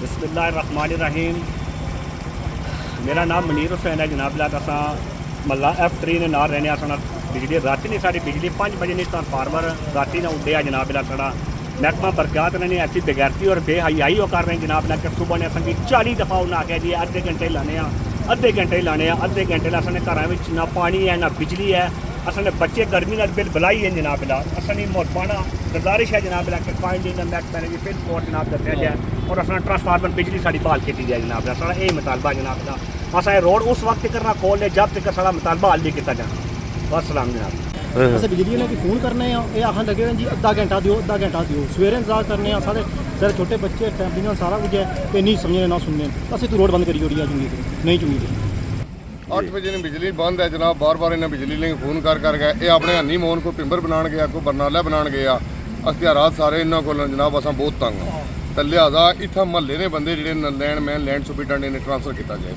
बिस्मिल्लाहिर्रहमानिर्रहीम। मेरा नाम मनीर हुसैन है जनाब। असा मल्ला F3 ने नाल रहने असना बिजली राती नहीं साड़ी बिजली 5 बजे नहीं ट्रांसफार्मर राती ना उड्डे जनाब साड़ा महकमा बरकत ने ऐसी बेगैरती और बेहयाई वो कर रहे हैं जनाब कि सुबह ने असें 40 दफ़ा उन्हें आख्या जी अद्धे घंटे लाने अद्धे घंटे लाने अद्धे घंटे असें घर में ना पानी है ना बिजली है। असें बच्चे गर्मी ना बिल बुलाई है जनाब असनी मोहबाना गुजारिश है जनाब कि फाइनली महकमे ने फिर कोर्ट जनाब दसिया जाए और असा ट्रांसफार्मर बिजली साड़ी बहाल की जाए जनाब साड़ा यही मुतालबा जनाब का। असा रोड उस वक्त तक ना खोल जब तक साड़ा मुतालबा हल नहीं किया जाना। वास्सलाम जनाब। असें बिजली ने फोन करने ये आखन लगे जी अद्धा घंटा दियो सवेरे इंतजार करने सारे छोटे बच्चे फैमिली नाल सारा कुछ है तो नहीं समझने ना सुनने असें तू रोड बंद करी ओड़ी चुनी नहीं चुनी 8 बजे ने बिजली बंद है जनाब। बार बार इन्हें बिजली लिए फोन कर गए ये अपने हनी मोहन को पिंबर बना गया को बरनाला बना गया अख्तियारात सारे इन्हों को जनाब असा बहुत तंग हाँ तो लिहाजा इतना महल्ले ने बंदे जो लैंड मैन लैंड सुपरिटेंडेंट ने ट्रांसफर किया जाए।